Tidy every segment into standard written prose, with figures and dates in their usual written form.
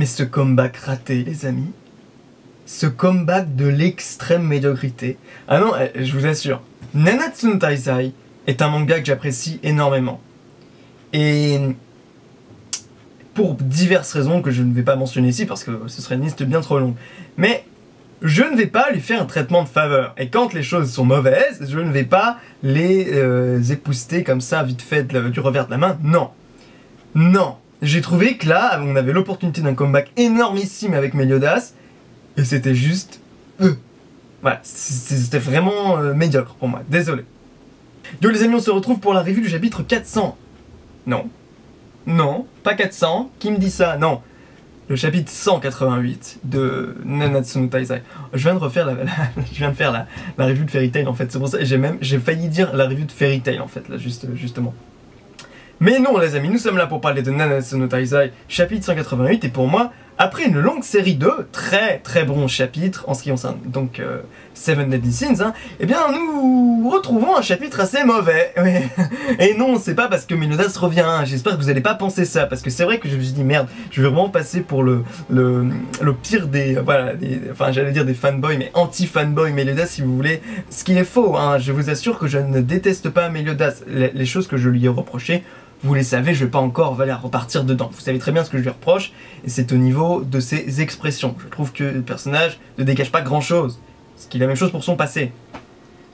Mais ce comeback raté, les amis, ce comeback de l'extrême médiocrité. Ah non, je vous assure, Nanatsu no Taizai est un manga que j'apprécie énormément. Et pour diverses raisons que je ne vais pas mentionner ici parce que ce serait une liste bien trop longue. Mais je ne vais pas lui faire un traitement de faveur. Et quand les choses sont mauvaises, je ne vais pas les épousseter comme ça, vite fait, du revers de la main. Non. Non. J'ai trouvé que là, on avait l'opportunité d'un comeback énormissime avec Meliodas, et c'était juste... Voilà, c'était vraiment médiocre pour moi, désolé. Yo les amis, on se retrouve pour la review du chapitre 400. Non. Non, pas 400, qui me dit ça? Non. Le chapitre 188 de Nanatsu no Taizai. Je viens de refaire je viens de faire la review de Fairy Tail en fait, c'est pour ça, et j'ai failli dire la review de Fairy Tail en fait, là, justement. Mais non les amis, nous sommes là pour parler de Nanatsu no Taizai, chapitre 188, et pour moi, après une longue série de très bons chapitres, en ce qui concerne donc Seven Deadly Sins, hein, eh bien nous retrouvons un chapitre assez mauvais. Ouais. Et non, c'est pas parce que Meliodas revient, hein. J'espère que vous n'allez pas penser ça, parce que c'est vrai que je me suis dit merde, je vais vraiment passer pour le pire des, voilà, enfin j'allais dire des fanboys, mais anti-fanboy Meliodas si vous voulez, ce qui est faux, hein. Je vous assure que je ne déteste pas Meliodas, les choses que je lui ai reprochées, vous les savez, je vais pas encore repartir dedans. Vous savez très bien ce que je lui reproche, et c'est au niveau de ses expressions. Je trouve que le personnage ne dégage pas grand chose, ce qui est la même chose pour son passé.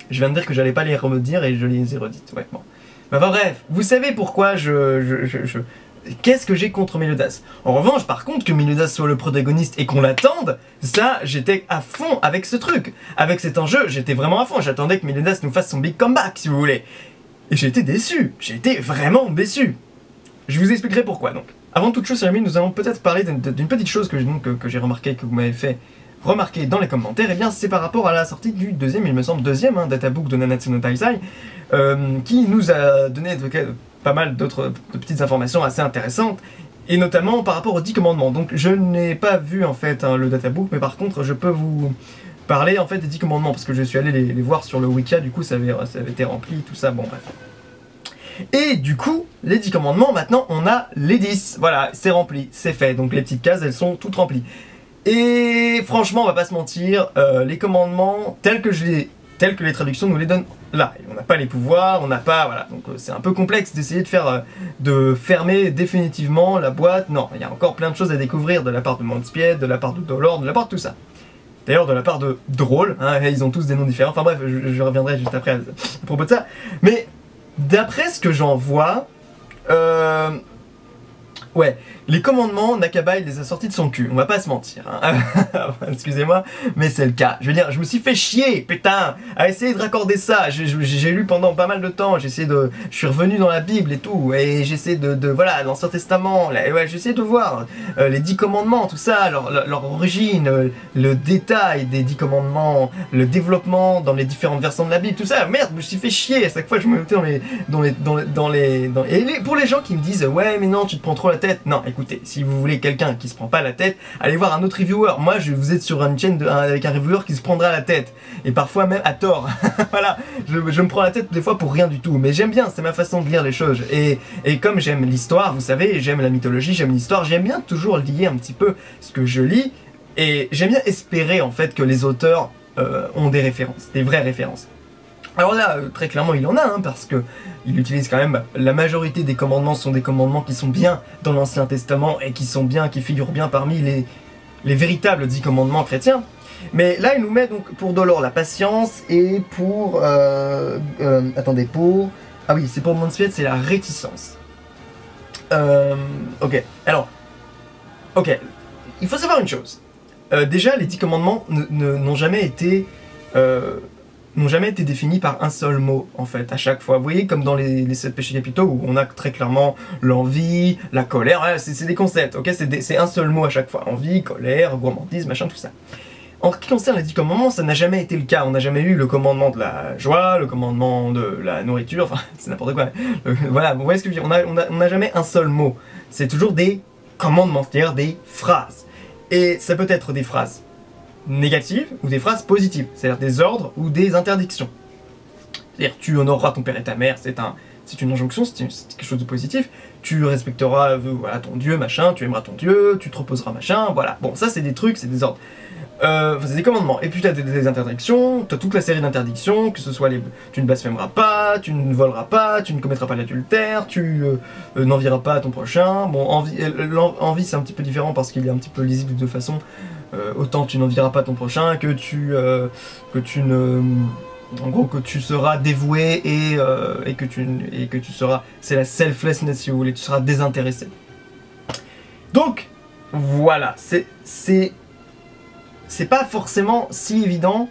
Je viens de dire que j'allais pas les redire et je les ai redites. Ouais, bon. Enfin bref, vous savez pourquoi qu'est-ce que j'ai contre Meliodas? En revanche, par contre, que Meliodas soit le protagoniste et qu'on l'attende, ça, j'étais à fond avec ce truc. Avec cet enjeu, j'étais vraiment à fond. J'attendais que Meliodas nous fasse son big comeback, si vous voulez. Et j'ai été déçu, j'ai été vraiment déçu. Je vous expliquerai pourquoi donc. Avant toute chose, amis, nous allons peut-être parler d'une petite chose que j'ai remarqué, que vous m'avez fait remarquer dans les commentaires. Et bien c'est par rapport à la sortie du deuxième, il me semble, databook de Nanatsu no Taizai, qui nous a donné pas mal d'autres petites informations assez intéressantes, et notamment par rapport aux 10 commandements. Donc je n'ai pas vu en fait le databook, mais par contre je peux vous parler en fait des 10 commandements, parce que je suis allé les voir sur le Wicca, du coup ça avait été rempli, tout ça, bon bref. Et du coup, les 10 commandements, maintenant on a les 10, voilà, c'est rempli, c'est fait, donc les petites cases elles sont toutes remplies. Et franchement, on va pas se mentir, les commandements tels que les traductions nous les donnent là, on n'a pas les pouvoirs, on n'a pas, voilà, donc c'est un peu complexe d'essayer de fermer définitivement la boîte. Non, il y a encore plein de choses à découvrir de la part de Montspied, de la part de Dolor, de la part de tout ça. D'ailleurs, de la part de Drôle, hein, ils ont tous des noms différents. Enfin bref, je reviendrai juste après à propos de ça. Mais d'après ce que j'en vois, ouais, les commandements, Nakabai les a sortis de son cul, on va pas se mentir, hein. Excusez-moi, mais c'est le cas. Je veux dire, je me suis fait chier, putain, à essayer de raccorder ça. J'ai lu pendant pas mal de temps, je suis revenu dans la Bible et tout, et j'essaie voilà, l'Ancien Testament, là, ouais, j'essaie de voir les 10 commandements, tout ça, leur origine, le détail des 10 commandements, le développement dans les différentes versions de la Bible, tout ça. Merde, je me suis fait chier, à chaque fois je me mettais pour les gens qui me disent, ouais, mais non, tu te prends trop la tête. Non, écoutez, si vous voulez quelqu'un qui se prend pas la tête, allez voir un autre reviewer. Moi, vous êtes sur une chaîne avec un reviewer qui se prendra la tête. Et parfois même à tort. Voilà, je me prends la tête des fois pour rien du tout. Mais j'aime bien, c'est ma façon de lire les choses. Et comme j'aime l'histoire, vous savez, j'aime la mythologie, j'aime l'histoire, j'aime bien toujours lier un petit peu ce que je lis. Et j'aime bien espérer en fait que les auteurs ont des références, des vraies références. Alors là, très clairement, il en a, hein, parce que il utilise quand même, la majorité des commandements sont des commandements qui sont bien dans l'Ancien Testament et qui figurent bien parmi les véritables 10 commandements chrétiens. Mais là, il nous met donc pour Dolor la patience et pour... attendez, pour... Ah oui, c'est pour Montspied, c'est la réticence. Ok, alors... Ok, il faut savoir une chose. Déjà, les 10 commandements n'ont jamais été définis par un seul mot, en fait, à chaque fois. Vous voyez, comme dans les 7 péchés capitaux, où on a très clairement l'envie, la colère, ouais, c'est des concepts, ok, c'est un seul mot à chaque fois. Envie, colère, gourmandise, machin, tout ça. En ce qui concerne les 10 commandements, ça n'a jamais été le cas. On n'a jamais eu le commandement de la joie, le commandement de la nourriture, enfin, c'est n'importe quoi. Voilà, vous voyez ce que je veux dire, on n'a jamais un seul mot. C'est toujours des commandements, c'est-à-dire des phrases. Et ça peut être des phrases négatives ou des phrases positives, c'est-à-dire des ordres ou des interdictions. C'est-à-dire tu honoreras ton père et ta mère, c'est c'est une injonction, c'est quelque chose de positif. Tu respecteras voilà, ton Dieu, machin, tu aimeras ton Dieu, tu te reposeras, machin, voilà. Bon, ça c'est des trucs, c'est des ordres. C'est des commandements. Et puis tu as des interdictions, tu as toute la série d'interdictions, que ce soit tu ne blasphémeras pas, tu ne voleras pas, tu ne commettras pas l'adultère, tu n'envieras pas à ton prochain. Bon, envie c'est un petit peu différent parce qu'il est un petit peu lisible de deux façons. Autant tu n'envieras pas ton prochain que tu ne... En gros, que tu seras dévoué et que tu seras... C'est la selflessness si vous voulez, tu seras désintéressé. Donc, voilà, c'est pas forcément si évident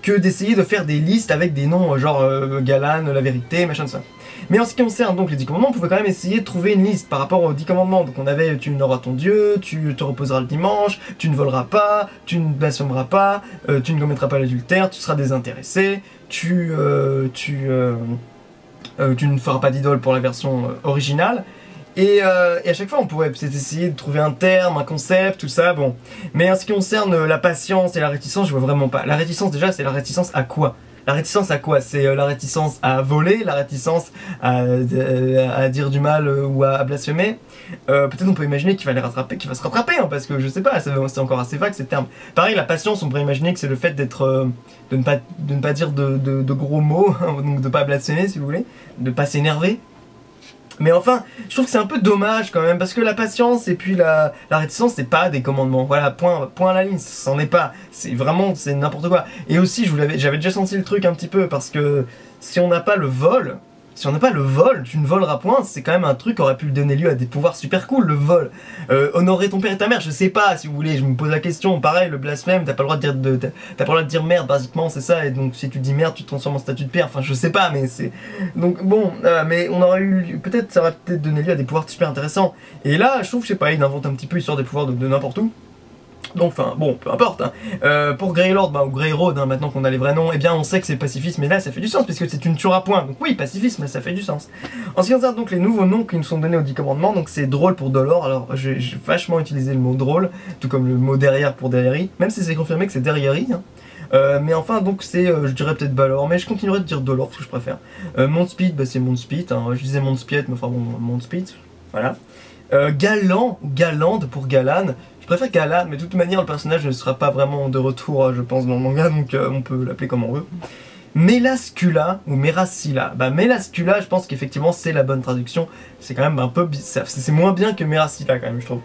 que d'essayer de faire des listes avec des noms genre Galan, la vérité, machin de ça. Mais en ce qui concerne donc les 10 commandements, on pouvait quand même essayer de trouver une liste par rapport aux 10 commandements. Donc on avait tu n'auras ton Dieu, tu te reposeras le dimanche, tu ne voleras pas, tu ne blasphémeras pas, tu ne commettras pas l'adultère, tu seras désintéressé, tu ne feras pas d'idole pour la version originale. Et à chaque fois, on pourrait peut-être essayer de trouver un terme, un concept, tout ça, bon. Mais en ce qui concerne la patience et la réticence, je vois vraiment pas. La réticence, déjà, c'est la réticence à quoi? La réticence à quoi? C'est la réticence à voler, la réticence à dire du mal ou à blasphémer. Peut-être on peut imaginer qu'il va les rattraper, qu'il va se rattraper, hein, parce que je sais pas, c'est encore assez vague ces termes. Pareil, la patience, on pourrait imaginer que c'est le fait d'être, de ne pas dire de gros mots, donc de pas blasphémer si vous voulez, de pas s'énerver. Mais enfin, je trouve que c'est un peu dommage quand même, parce que la patience et puis la réticence, c'est pas des commandements. Voilà, point à la ligne, c'en est pas. C'est vraiment, c'est n'importe quoi. Et aussi, j'avais déjà senti le truc un petit peu, parce que si on n'a pas le vol, tu ne voleras point, c'est quand même un truc qui aurait pu donner lieu à des pouvoirs super cool, le vol. Honorer ton père et ta mère, je sais pas, si vous voulez, je me pose la question. Pareil, le blasphème, t'as pas le droit de dire merde, basiquement, c'est ça, et donc si tu dis merde, tu te transformes en statut de père, enfin je sais pas, mais c'est... Donc bon, mais on aurait eu... Peut-être, ça aurait peut-être donné lieu à des pouvoirs super intéressants. Et là, je trouve, je sais pas, il invente un petit peu l'histoire des pouvoirs de n'importe où. Donc, enfin, bon, peu importe. Hein. Pour Greylord, ou Grey Road, hein, maintenant qu'on a les vrais noms, eh bien, on sait que c'est pacifisme, mais là, ça fait du sens, parce que c'est une tueras point. Donc oui, pacifisme, ça fait du sens. En ce qui concerne donc les nouveaux noms qui nous sont donnés aux 10 commandements, donc c'est drôle pour Dolor. Alors, j'ai vachement utilisé le mot drôle, tout comme le mot derrière pour Derrieri, même si c'est confirmé que c'est Derrieri. Hein. Mais enfin, donc c'est, je dirais peut-être Balor, mais je continuerai de dire Dolor, parce que je préfère. Montspeed, bah, c'est Montspeed, hein. Je disais Montspiet, mais enfin bon, Montspeed, voilà. Galant, ou Galande pour Galan. Je préfère Galan, mais de toute manière, le personnage ne sera pas vraiment de retour, je pense, dans le manga, donc on peut l'appeler comme on veut. Melascula, ou Merasila. Bah, Melascula, je pense qu'effectivement, c'est la bonne traduction. C'est quand même un peu... C'est moins bien que Merasila, quand même, je trouve.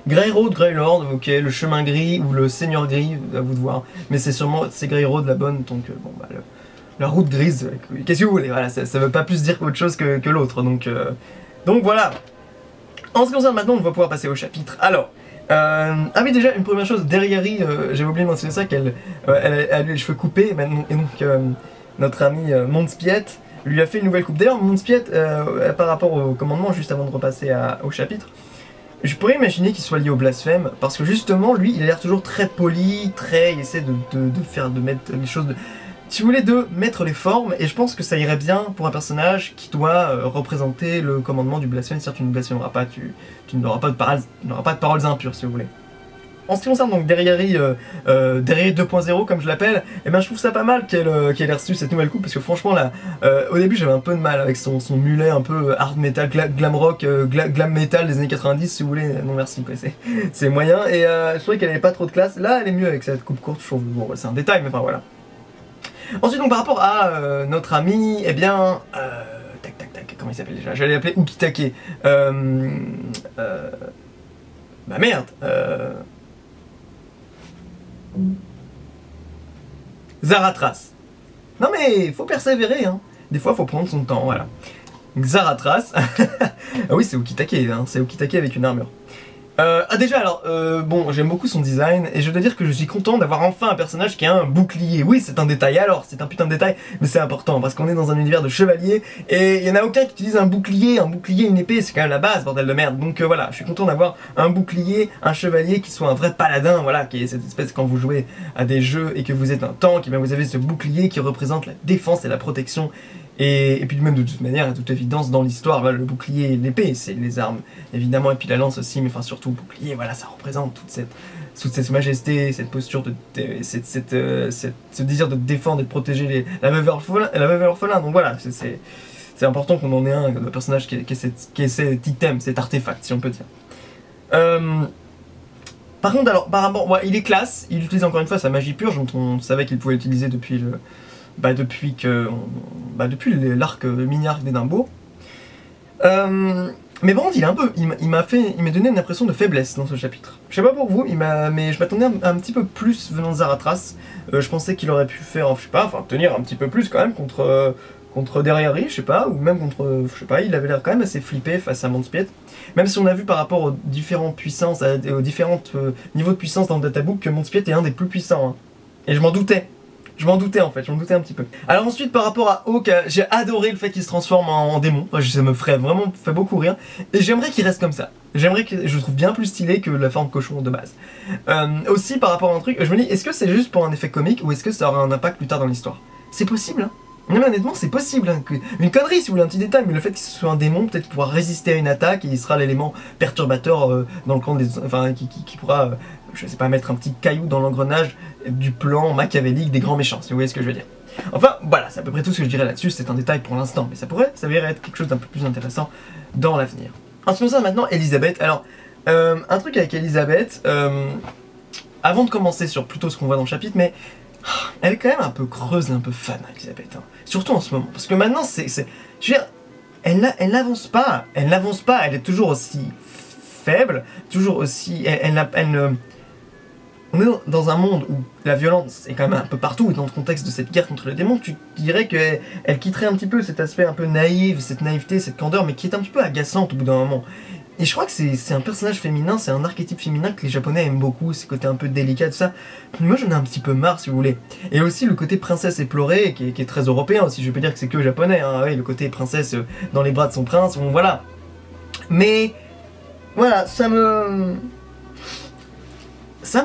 Grey Road, Grey Lord, ok, le chemin gris, ou le seigneur gris, à vous de voir. Mais c'est sûrement, c'est Grey Road la bonne, donc bon, bah, la route grise, qu'est-ce que vous voulez, voilà, ça veut pas plus dire qu'autre chose que l'autre, donc voilà. En ce qui concerne maintenant, on va pouvoir passer au chapitre. Alors, ah oui, déjà, une première chose, Derrieri, j'avais oublié de mentionner ça, qu'elle a eu les cheveux coupés, et donc notre ami Montspiet lui a fait une nouvelle coupe. D'ailleurs, Montspiet, par rapport au commandement, juste avant de repasser au chapitre, je pourrais imaginer qu'il soit lié au blasphème, parce que justement, lui, il a l'air toujours très poli, il essaie de mettre les choses... Si vous voulez, de mettre les formes, et je pense que ça irait bien pour un personnage qui doit représenter le commandement du blasphème, c'est-à-dire tu ne blasphémeras pas, tu n'auras pas de paroles impures, si vous voulez. En ce qui concerne donc Derrieri 2.0, comme je l'appelle, eh ben, je trouve ça pas mal qu'elle ait reçu cette nouvelle coupe, parce que franchement, là, au début, j'avais un peu de mal avec son mulet un peu hard metal, glam rock, glam metal des années 90, si vous voulez. Non, merci, quoi, c'est moyen, et je trouvais qu'elle avait pas trop de classe. Là, elle est mieux avec cette coupe courte, je trouve. Bon, c'est un détail, mais enfin, voilà. Ensuite, donc, par rapport à notre ami, eh bien... comment il s'appelle déjà? J'allais l'appeler Ukitake. Bah merde. Zaratras. Non mais, faut persévérer, hein. Des fois, faut prendre son temps, voilà. Zaratras. Ah oui, c'est Ukitake, hein. C'est Ukitake avec une armure. Déjà alors, bon, j'aime beaucoup son design, et je dois dire que je suis content d'avoir enfin un personnage qui a un bouclier. Oui, c'est un détail alors, c'est un putain de détail, mais c'est important, parce qu'on est dans un univers de chevaliers, et il y en a aucun qui utilise un bouclier, une épée, c'est quand même la base, bordel de merde. Donc voilà, je suis content d'avoir un bouclier, un chevalier qui soit un vrai paladin, voilà, qui est cette espèce quand vous jouez à des jeux et que vous êtes un tank, et bien vous avez ce bouclier qui représente la défense et la protection. Et puis même de toute manière, à toute évidence, dans l'histoire, voilà, le bouclier et l'épée, c'est les armes, évidemment, et puis la lance aussi, mais enfin surtout le bouclier, voilà, ça représente toute cette majesté, cette posture, ce désir de défendre et de protéger la veuve et l'orphelin, donc voilà, C'est important qu'on en ait un de personnage qui ait cet item, cet artefact, si on peut dire. Par contre, alors, par rapport, ouais, il est classe, il utilise encore une fois sa magie purge, dont on savait qu'il pouvait l'utiliser depuis l'arc mini-arc d'Édimbourg. Mais bon, il m'a donné une impression de faiblesse dans ce chapitre. Je sais pas pour vous, mais je m'attendais un petit peu plus venant de Zaratras. Je pensais qu'il aurait pu faire, je sais pas, enfin tenir un petit peu plus quand même contre Derriari, je sais pas, ou même contre, je sais pas, il avait l'air quand même assez flippé face à Mountspiet. Même si on a vu par rapport aux différentes puissances, aux différents niveaux de puissance dans le databook que Mountspiet est un des plus puissants. Hein. Et je m'en doutais. Je m'en doutais en fait, je m'en doutais un petit peu. Alors ensuite par rapport à Hawk, j'ai adoré le fait qu'il se transforme en démon. Ça me ferait vraiment beaucoup rire. Et j'aimerais qu'il reste comme ça. J'aimerais que je le trouve bien plus stylé que la forme cochon de base. Aussi par rapport à un truc, je me dis, est-ce que c'est juste pour un effet comique ou est-ce que ça aura un impact plus tard dans l'histoire? C'est possible, hein. Non mais honnêtement c'est possible, hein. Une connerie si vous voulez, un petit détail, mais le fait qu'il soit un démon, peut-être qu'il pourra résister à une attaque et il sera l'élément perturbateur dans le camp des... Enfin, qui pourra, je sais pas, mettre un petit caillou dans l'engrenage du plan machiavélique des grands méchants, si vous voyez ce que je veux dire. Enfin, voilà, c'est à peu près tout ce que je dirais là-dessus, c'est un détail pour l'instant, mais ça pourrait s'avérer être quelque chose d'un peu plus intéressant dans l'avenir. En ce qui concerne maintenant Elisabeth, alors, un truc avec Elisabeth, avant de commencer sur plutôt ce qu'on voit dans le chapitre, mais elle est quand même un peu creuse et un peu fan, Elisabeth, hein. Surtout en ce moment, parce que maintenant, je veux dire, elle n'avance pas, elle est toujours aussi faible, toujours aussi, on est dans un monde où la violence est quand même un peu partout, et dans le contexte de cette guerre contre les démons, tu dirais qu'elle quitterait un petit peu cet aspect un peu naïf, cette naïveté, cette candeur, mais qui est un petit peu agaçante au bout d'un moment. Et je crois que c'est un personnage féminin, c'est un archétype féminin que les Japonais aiment beaucoup, ce côté un peu délicat, tout ça. Moi j'en ai un petit peu marre si vous voulez. Et aussi le côté princesse éplorée, qui est très européen aussi, je peux dire que c'est que japonais, hein. Oui, le côté princesse dans les bras de son prince, bon voilà. Mais, voilà, ça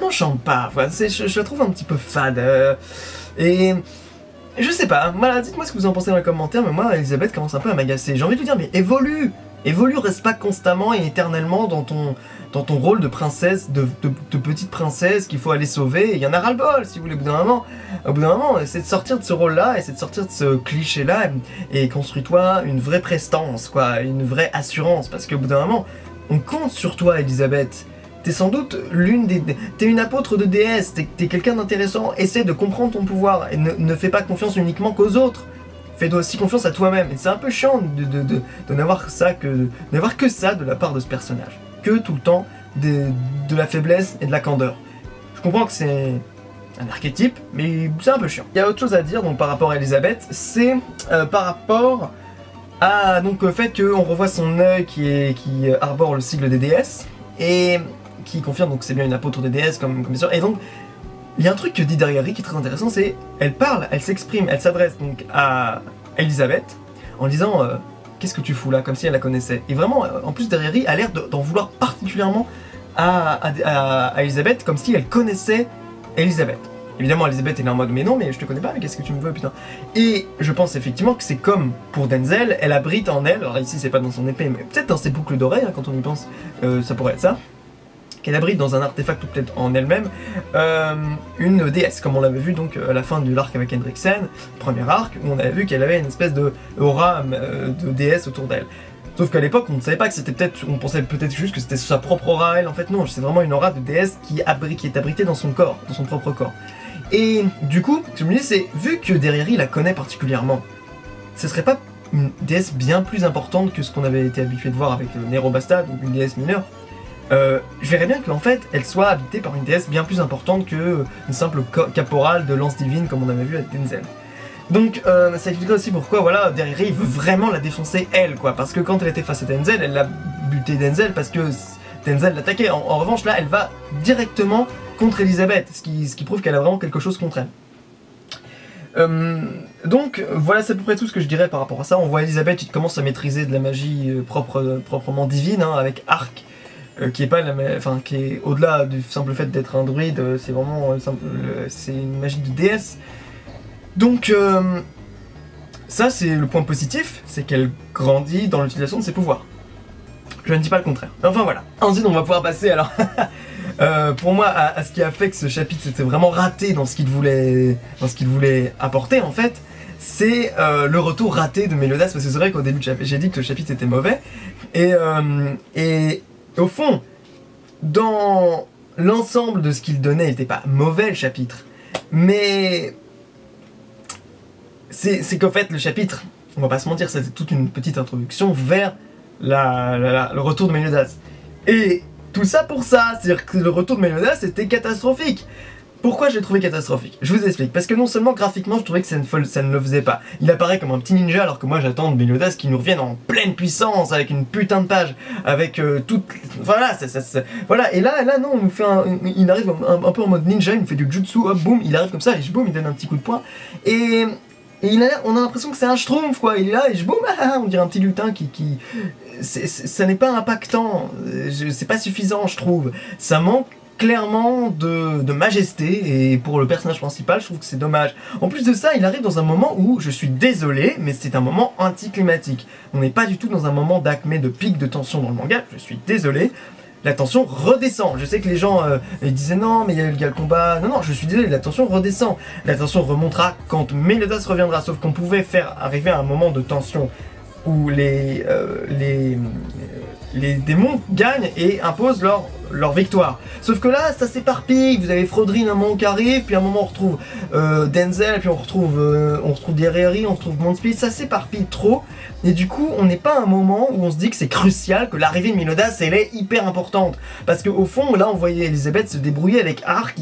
m'enchante pas, voilà. Je la trouve un petit peu fade. Et... je sais pas, voilà, dites-moi ce que vous en pensez dans les commentaires, mais moi Elisabeth commence un peu à m'agacer. J'ai envie de lui dire, mais évolue! Évolue, reste pas constamment et éternellement dans ton rôle de princesse, de petite princesse qu'il faut aller sauver. Il y en a ras-le-bol, si vous voulez, au bout d'un moment, essaie de sortir de ce rôle-là, essaie de sortir de ce cliché-là et construis-toi une vraie prestance, quoi, une vraie assurance, parce qu'au bout d'un moment, on compte sur toi, Elisabeth. T'es sans doute t'es une apôtre de déesse, t'es quelqu'un d'intéressant, essaie de comprendre ton pouvoir et ne fais pas confiance uniquement qu'aux autres. Fais-toi aussi confiance à toi-même. Et c'est un peu chiant de n'avoir que ça de la part de ce personnage. Que tout le temps de la faiblesse et de la candeur. Je comprends que c'est un archétype, mais c'est un peu chiant. Il y a autre chose à dire donc par rapport à Elisabeth, c'est par rapport à donc le fait qu'on revoit son œil qui arbore le sigle des déesses et qui confirme donc que c'est bien une apôtre des déesses comme bien sûr. Et donc il y a un truc que dit Derriari qui est très intéressant, c'est elle parle, elle s'exprime, elle s'adresse donc à Elisabeth en disant qu'est-ce que tu fous là, comme si elle la connaissait. Et vraiment, en plus Derriari a l'air d'en vouloir particulièrement à Elisabeth, comme si elle connaissait Elisabeth. Évidemment Elisabeth est là en mode mais non, mais je te connais pas, mais qu'est-ce que tu me veux putain. Et je pense effectivement que c'est comme pour Denzel, elle abrite en elle, alors ici c'est pas dans son épée, mais peut-être dans ses boucles d'oreilles, hein, quand on y pense, ça pourrait être ça. Qu'elle abrite dans un artefact ou peut-être en elle-même une déesse, comme on l'avait vu donc à la fin de l'arc avec Hendriksen, premier arc, où on avait vu qu'elle avait une espèce de aura de déesse autour d'elle. Sauf qu'à l'époque, on ne savait pas que c'était peut-être, on pensait peut-être juste que c'était sa propre aura à elle, en fait non, c'est vraiment une aura de déesse qui est abritée dans son corps, dans son propre corps. Et du coup, ce que je me dis, c'est, vu que Derriari la connaît particulièrement, ce serait pas une déesse bien plus importante que ce qu'on avait été habitué de voir avec Nero Bastad, ou une déesse mineure. Je verrais bien qu'en fait, elle soit habitée par une déesse bien plus importante que une simple caporale de lance divine comme on avait vu avec Denzel. Donc ça expliquerait aussi pourquoi voilà, Derriari veut vraiment la défoncer elle, quoi, parce que quand elle était face à Denzel, elle l'a buté Denzel parce que Denzel l'attaquait. En revanche là, elle va directement contre Elisabeth, ce qui prouve qu'elle a vraiment quelque chose contre elle. Donc voilà, c'est à peu près tout ce que je dirais par rapport à ça. On voit Elisabeth qui commence à maîtriser de la magie proprement divine, hein, avec arc. Qui est pas qui est au-delà du simple fait d'être un druide, c'est vraiment c'est une magie de déesse. Donc ça c'est le point positif, c'est qu'elle grandit dans l'utilisation de ses pouvoirs. Je ne dis pas le contraire. Enfin voilà. Ensuite on va pouvoir passer alors pour moi à ce qui a fait que ce chapitre était vraiment raté dans ce qu'il voulait apporter en fait. c'est le retour raté de Meliodas, parce que c'est vrai qu'au début j'ai dit que le chapitre était mauvais, et au fond, dans l'ensemble de ce qu'il donnait, il n'était pas mauvais le chapitre, mais c'est qu'en fait le chapitre, on va pas se mentir, c'était toute une petite introduction vers le retour de Meliodas. Et tout ça pour ça, c'est-à-dire que le retour de Meliodas était catastrophique. Pourquoi je l'ai trouvé catastrophique? Je vous explique. Parce que non seulement graphiquement, je trouvais que ça ne le faisait pas. Il apparaît comme un petit ninja, alors que moi j'attends de Meliodas qu'il nous revienne en pleine puissance, avec une putain de page, avec toute... Voilà, voilà. Et là non, on nous fait il arrive un peu en mode ninja, il nous fait du jutsu, hop, boum, il arrive comme ça, et boum, il donne un petit coup de poing. Et on a l'impression que c'est un schtroumpf, quoi. Il est là, et boum, on dirait un petit lutin qui... Ça n'est pas impactant, c'est pas suffisant, je trouve. Ça manque clairement de majesté, et pour le personnage principal, je trouve que c'est dommage. En plus de ça, il arrive dans un moment où, je suis désolé, mais c'est un moment anticlimatique. On n'est pas du tout dans un moment d'acmé, de pic de tension dans le manga, je suis désolé. La tension redescend. Je sais que les gens ils disaient non, mais il y a le combat. Non, je suis désolé, la tension redescend. La tension remontera quand Meliodas reviendra, sauf qu'on pouvait faire arriver à un moment de tension où les démons gagnent et imposent leur victoire. Sauf que là, ça s'éparpille. Vous avez Frodrin un moment qui arrive, puis un moment on retrouve Denzel, puis on retrouve Derry, on retrouve Montspeed. Ça s'éparpille trop. Et du coup, on n'est pas à un moment où on se dit que c'est crucial, que l'arrivée de Meliodas, elle est hyper importante. Parce qu'au fond, là, on voyait Elisabeth se débrouiller avec Arc,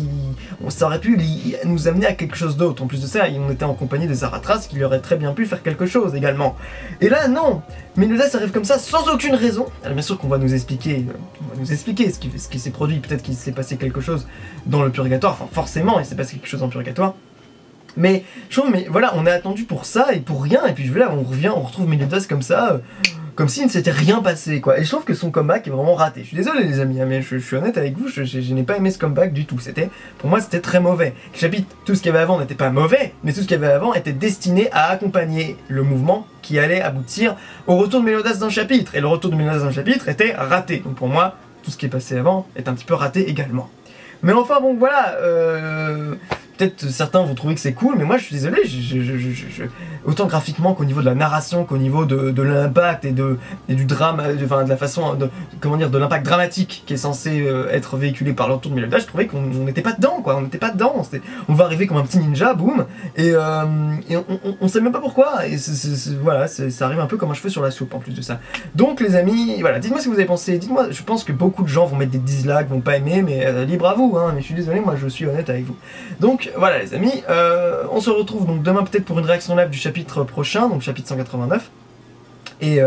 ça aurait pu nous amener à quelque chose d'autre. En plus de ça, on était en compagnie des Zaratras, qui lui auraient très bien pu faire quelque chose également. Et là, non, Meliodas arrive comme ça, sans aucune raison. Alors bien sûr qu'on va nous expliquer, ce qui s'est produit. Peut-être qu'il s'est passé quelque chose dans le purgatoire, enfin forcément, il s'est passé quelque chose dans le purgatoire. Mais je trouve, mais voilà, on a attendu pour ça et pour rien, et puis voilà, on revient, on retrouve Meliodas comme ça, comme s'il ne s'était rien passé, quoi. Et je trouve que son comeback est vraiment raté. Je suis désolé les amis, hein, mais je suis honnête avec vous, je n'ai pas aimé ce comeback du tout. Pour moi, c'était très mauvais. Le chapitre, tout ce qu'il y avait avant n'était pas mauvais, mais tout ce qu'il y avait avant était destiné à accompagner le mouvement qui allait aboutir au retour de Meliodas dans le chapitre. Et le retour de Meliodas dans le chapitre était raté. Donc pour moi, tout ce qui est passé avant est un petit peu raté également. Mais enfin bon, voilà, peut-être certains vont trouver que c'est cool, mais moi je suis désolé, autant graphiquement qu'au niveau de la narration, qu'au niveau de l'impact et du drame, enfin de la façon, comment dire, de l'impact dramatique qui est censé être véhiculé par le retour de Meliodas, je trouvais qu'on n'était pas dedans, quoi, on n'était pas dedans, on va arriver comme un petit ninja, boum, et on sait même pas pourquoi, et voilà, ça arrive un peu comme un cheveu sur la soupe en plus de ça. Donc les amis, voilà, dites-moi ce que vous avez pensé, dites-moi, je pense que beaucoup de gens vont mettre des dislikes, vont pas aimer, mais libre à vous, hein, mais je suis désolé, moi je suis honnête avec vous. Donc voilà les amis, on se retrouve donc demain peut-être pour une réaction live du chapitre prochain, donc chapitre 189. Et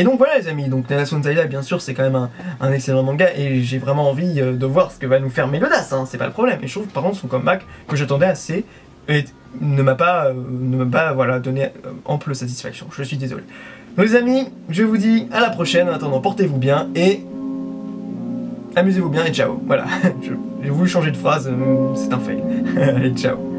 donc voilà les amis, donc Nanatsu no Taizai bien sûr c'est quand même un excellent manga et j'ai vraiment envie de voir ce que va nous faire Meliodas, hein, c'est pas le problème. Et je trouve par contre son comeback que j'attendais assez et ne m'a pas voilà, donné ample satisfaction, je suis désolé. Donc les amis, je vous dis à la prochaine, en attendant portez-vous bien et amusez-vous bien et ciao, voilà. J'ai voulu changer de phrase, c'est un fail. Allez, ciao.